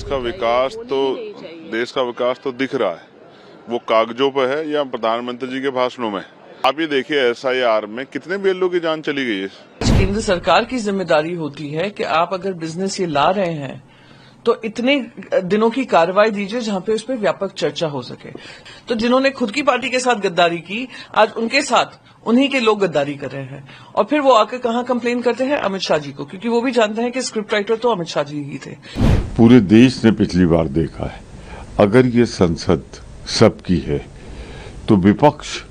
देश का विकास तो दिख रहा है, वो कागजों पे है या प्रधानमंत्री जी के भाषणों में। आप ये देखिए एसआईआर में कितने बीएलओ की जान चली गई है। केंद्र सरकार की जिम्मेदारी होती है कि आप अगर बिजनेस ये ला रहे हैं तो इतने दिनों की कार्रवाई दीजिए जहां पे उस पर व्यापक चर्चा हो सके। तो जिन्होंने खुद की पार्टी के साथ गद्दारी की, आज उनके साथ उन्हीं के लोग गद्दारी कर रहे हैं और फिर वो आकर कहां कंप्लेन करते हैं अमित शाह जी को, क्योंकि वो भी जानते हैं कि स्क्रिप्ट राइटर तो अमित शाह जी ही थे। पूरे देश ने पिछली बार देखा है, अगर ये संसद सबकी है तो विपक्ष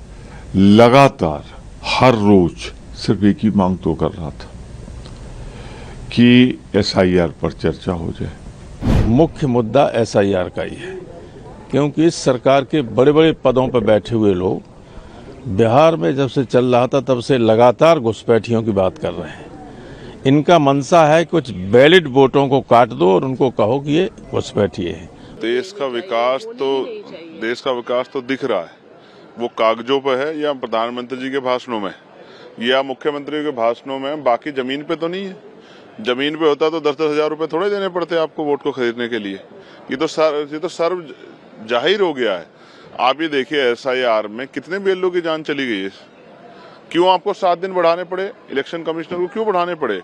लगातार हर रोज सिर्फ एक ही मांग तो कर रहा था कि एसआईआर पर चर्चा हो जाए। मुख्य मुद्दा एसआईआर का ही है, क्योंकि इस सरकार के बड़े बड़े पदों पर बैठे हुए लोग बिहार में जब से चल रहा था तब से लगातार घुसपैठियों की बात कर रहे हैं। इनका मनसा है कुछ वैलिड वोटों को काट दो और उनको कहो कि ये घुसपैठिए हैं। देश का विकास तो दिख रहा है, वो कागजों पे है या प्रधानमंत्री जी के भाषणों में या मुख्यमंत्री के भाषणों में, बाकी जमीन पे तो नहीं है। जमीन पे होता तो 10-10 हजार रुपए थोड़े देने पड़ते आपको वोट को खरीदने के लिए। ये तो सर्व जाहिर हो गया है। आप ये देखिए एसआईआर में कितने बीएलओ की जान चली गई है। क्यों आपको 7 दिन बढ़ाने पड़े? इलेक्शन कमिश्नर को क्यों बढ़ाने पड़े?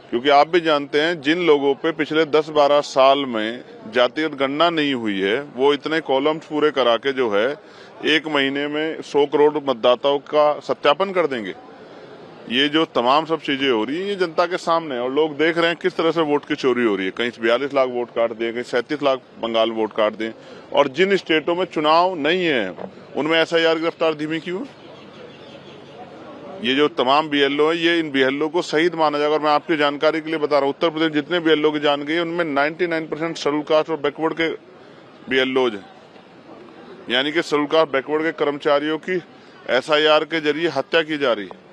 क्योंकि आप भी जानते हैं जिन लोगों पे पिछले 10-12 साल में जातिगत गणना नहीं हुई है, वो इतने कॉलम्स पूरे करा के जो है 1 महीने में 100 करोड़ मतदाताओं का सत्यापन कर देंगे। ये जो तमाम सब चीजें हो रही है ये जनता के सामने है और लोग देख रहे हैं किस तरह से वोट की चोरी हो रही है। कहीं 42 लाख वोट काट दें, कहीं 37 लाख बंगाल वोट काट दें, और जिन स्टेटों में चुनाव नहीं है उनमें एसआईआर की रफ्तार धीमी क्यों? ये जो तमाम बीएलओ है, ये इन बीएलओ को शहीद माना जाएगा। और मैं आपकी जानकारी के लिए बता रहा हूँ, उत्तर प्रदेश जितने बीएलओ की जान गई उनमें 99% शेड्यूल कास्ट और बैकवर्ड के बीएलओ हैं। यानी कि शेड्यूल कास्ट बैकवर्ड के कर्मचारियों की एसआईआर के जरिए हत्या की जा रही है।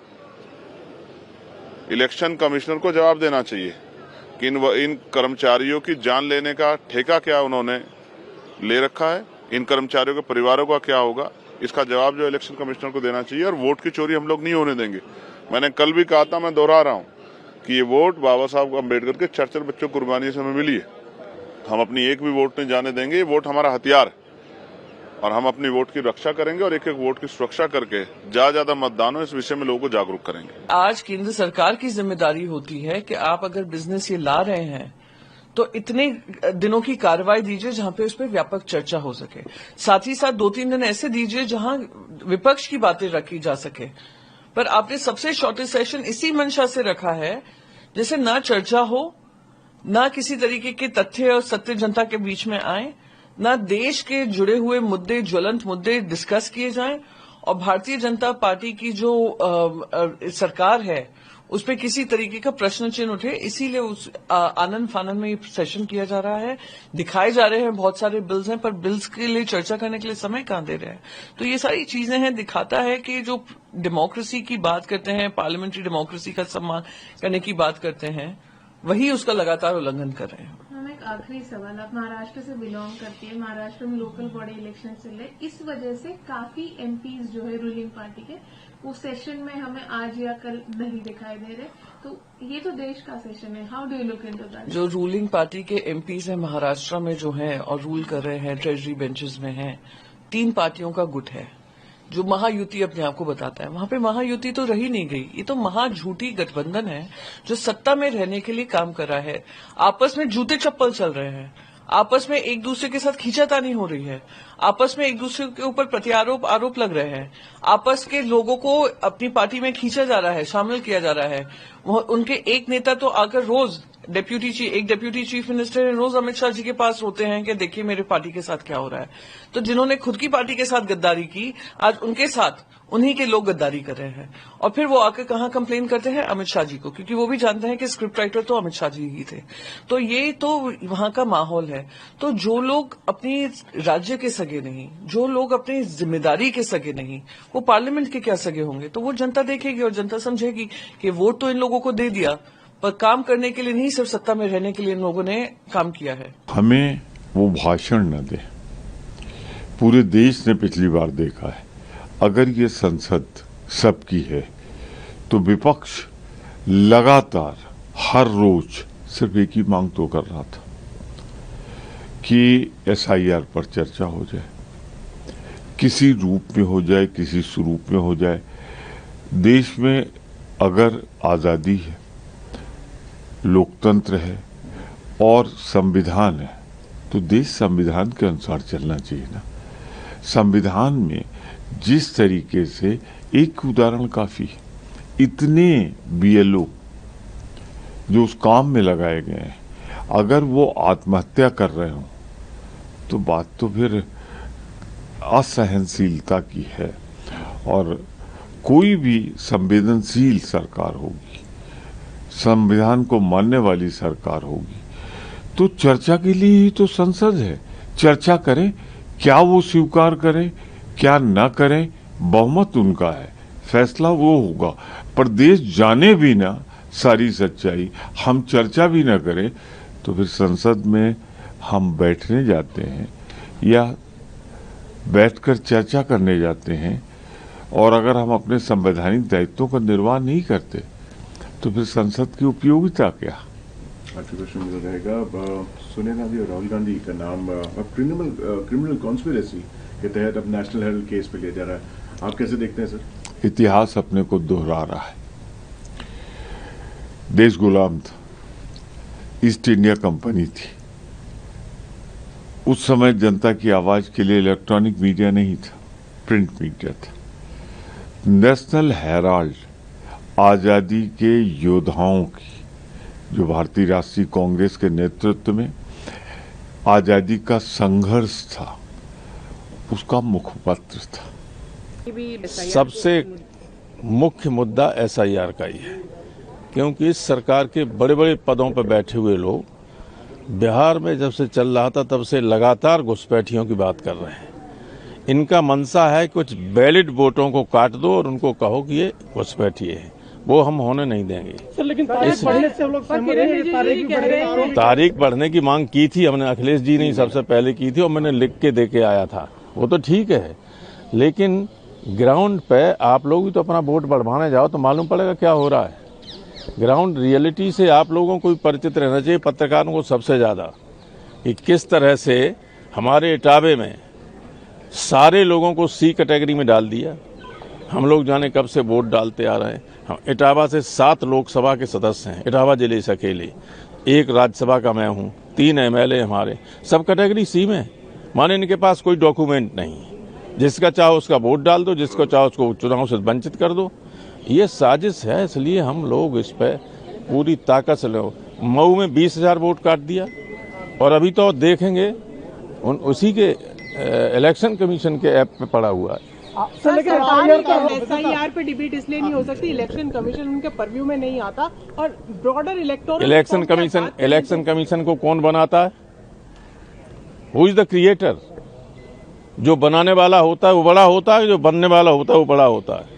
इलेक्शन कमिश्नर को जवाब देना चाहिए कि इन कर्मचारियों की जान लेने का ठेका क्या उन्होंने ले रखा है, इन कर्मचारियों के परिवारों का क्या होगा, इसका जवाब जो इलेक्शन कमिश्नर को देना चाहिए। और वोट की चोरी हम लोग नहीं होने देंगे। मैंने कल भी कहा था, मैं दोहरा रहा हूं कि ये वोट बाबा साहब अम्बेडकर के 4 बच्चों की कुर्बानी से हमें मिली है। हम अपनी एक भी वोट नहीं जाने देंगे। ये वोट हमारा हथियार है और हम अपनी वोट की रक्षा करेंगे और एक एक वोट की सुरक्षा करके ज्यादा मतदान हो इस विषय में लोगों को जागरूक करेंगे। आज केंद्र सरकार की जिम्मेदारी होती है कि आप अगर बिजनेस ये ला रहे हैं तो इतने दिनों की कार्रवाई दीजिए जहां पे उस पर व्यापक चर्चा हो सके। साथ ही साथ 2-3 दिन ऐसे दीजिए जहां विपक्ष की बातें रखी जा सके। पर आपने सबसे शॉर्टेस्ट सेशन इसी मंशा से रखा है जैसे ना चर्चा हो, ना किसी तरीके के तथ्य और सत्य जनता के बीच में आए, ना देश के जुड़े हुए मुद्दे, ज्वलंत मुद्दे डिस्कस किए जाएं, और भारतीय जनता पार्टी की जो सरकार है उस पर किसी तरीके का प्रश्न चिन्ह उठे। इसीलिए उस आनंद फानंद में ये सेशन किया जा रहा है। दिखाए जा रहे हैं बहुत सारे बिल्स हैं, पर बिल्स के लिए चर्चा करने के लिए समय कहां दे रहे हैं। तो ये सारी चीजें हैं, दिखाता है कि जो डेमोक्रेसी की बात करते हैं, पार्लियामेंट्री डेमोक्रेसी का सम्मान करने की बात करते हैं, वही उसका लगातार उल्लंघन कर रहे हैं। एक आखिरी सवाल, आप महाराष्ट्र से बिलोंग करती है, महाराष्ट्र में लोकल बॉडी इलेक्शन चल रहे, इस वजह से काफी एमपीज जो है रूलिंग पार्टी के वो सेशन में हमें आज या कल नहीं दिखाई दे रहे। तो ये तो देश का सेशन है, how do you look into that? जो रूलिंग पार्टी के एमपीज हैं महाराष्ट्र में जो हैं और रूल कर रहे हैं, ट्रेजरी बेंचेस में हैं, 3 पार्टियों का गुट है जो महायुति अपने आप को बताता है। वहां पे महायुति तो रही नहीं गई, ये तो महाझूठी गठबंधन है जो सत्ता में रहने के लिए काम कर रहा है। आपस में जूते चप्पल चल रहे हैं, आपस में एक दूसरे के साथ खींचातानी हो रही है, आपस में एक दूसरे के ऊपर प्रत्यारोप आरोप लग रहे हैं, आपस के लोगों को अपनी पार्टी में खींचा जा रहा है, शामिल किया जा रहा है। उनके एक नेता तो आकर रोज एक डेप्यूटी चीफ मिनिस्टर रोज अमित शाह जी के पास होते हैं कि देखिए मेरे पार्टी के साथ क्या हो रहा है। तो जिन्होंने खुद की पार्टी के साथ गद्दारी की, आज उनके साथ उन्हीं के लोग गद्दारी कर रहे हैं और फिर वो आकर कहां कंप्लेन करते हैं अमित शाह जी को, क्योंकि वो भी जानते हैं कि स्क्रिप्ट राइटर तो अमित शाह जी ही थे। तो ये तो वहां का माहौल है। तो जो लोग अपनी राज्य के सगे नहीं, जो लोग अपनी जिम्मेदारी के सगे नहीं, वो पार्लियामेंट के क्या सगे होंगे? तो वो जनता देखेगी और जनता समझेगी कि वोट तो इन लोगों को दे दिया, पर काम करने के लिए नहीं, सिर्फ सत्ता में रहने के लिए इन लोगों ने काम किया है। हमें वो भाषण न दे। पूरे देश ने पिछली बार देखा है, अगर ये संसद सबकी है तो विपक्ष लगातार हर रोज सिर्फ एक ही मांग तो कर रहा था कि SIR पर चर्चा हो जाए, किसी रूप में हो जाए, किसी स्वरूप में हो जाए। देश में अगर आज़ादी है, लोकतंत्र है और संविधान है, तो देश संविधान के अनुसार चलना चाहिए ना। संविधान में जिस तरीके से, एक उदाहरण काफी है, इतने BLO जो उस काम में लगाए गए हैं, अगर वो आत्महत्या कर रहे हो तो बात तो फिर असहनशीलता की है। और कोई भी संवेदनशील सरकार होगी, संविधान को मानने वाली सरकार होगी, तो चर्चा के लिए ही तो संसद है। चर्चा करें, क्या वो स्वीकार करें क्या न करें, बहुमत उनका है, फैसला वो होगा। पर देश जाने भी ना सारी सच्चाई, हम चर्चा भी ना करें, तो फिर संसद में हम बैठने जाते हैं या बैठकर चर्चा करने जाते हैं, और अगर हम अपने संवैधानिक दायित्वों का निर्वाह नहीं करते तो फिर संसद की उपयोगिता क्या। आखिरी प्रश्न मेरा रहेगा, सोनिया गांधी और राहुल गांधी का नाम क्रिमिनल कॉन्स्पिरेसी के तहत अब नेशनल हेराल्ड केस पे लिया जा रहा है, आप कैसे देखते हैं सर? इतिहास अपने को दोहरा रहा है। देश गुलाम था, ईस्ट इंडिया कंपनी थी। उस समय जनता की आवाज के लिए इलेक्ट्रॉनिक मीडिया नहीं था, प्रिंट मीडिया था। नेशनल हेराल्ड आजादी के योद्धाओं की, जो भारतीय राष्ट्रीय कांग्रेस के नेतृत्व में आजादी का संघर्ष था, उसका मुखपत्र था। सबसे मुख्य मुद्दा SIR का ही है, क्योंकि इस सरकार के बड़े बड़े पदों पर बैठे हुए लोग बिहार में जब से चल रहा था तब से लगातार घुसपैठियों की बात कर रहे हैं। इनका मनसा है कुछ वैलिड वोटों को काट दो और उनको कहो कि ये घुसपैठिए हैं, वो हम होने नहीं देंगे। सर, लेकिन तारीख बढ़ने से हम लोग सहमत हैं। तारीख बढ़ने की मांग की थी हमने, अखिलेश जी ने सबसे पहले की थी और मैंने लिख के दे के आया था, वो तो ठीक है। लेकिन ग्राउंड पे आप लोग भी तो अपना वोट बढ़वाने जाओ तो मालूम पड़ेगा क्या हो रहा है। ग्राउंड रियलिटी से आप लोगों को भी परिचित रहना चाहिए, पत्रकारों को सबसे ज़्यादा, कि किस तरह से हमारे इटावे में सारे लोगों को C कैटेगरी में डाल दिया। हम लोग जाने कब से वोट डालते आ रहे हैं। हम इटावा से 7 लोकसभा के सदस्य हैं, इटावा जिले से अकेले, 1 राज्यसभा का मैं हूँ, 3 MLA हमारे, सब कैटेगरी C में। माने इनके पास कोई डॉक्यूमेंट नहीं, जिसका चाहो उसका वोट डाल दो, जिसको चाहो उसको चुनाव से वंचित कर दो। ये साजिश है, इसलिए हम लोग इस पर पूरी ताकत से लो। मऊ में 20,000 वोट काट दिया, और अभी तो देखेंगे उसी के इलेक्शन कमीशन के ऐप पे पड़ा हुआ है। सर, लेकिन SIR पे डिबेट इसलिए नहीं हो सकती, इलेक्शन कमीशन उनके परव्यू में नहीं आता, और ब्रॉडर इलेक्शन कमीशन को कौन बनाता है? Who is the creator? जो बनाने वाला होता है वो बड़ा होता है, जो बनने वाला होता है वो बड़ा होता है।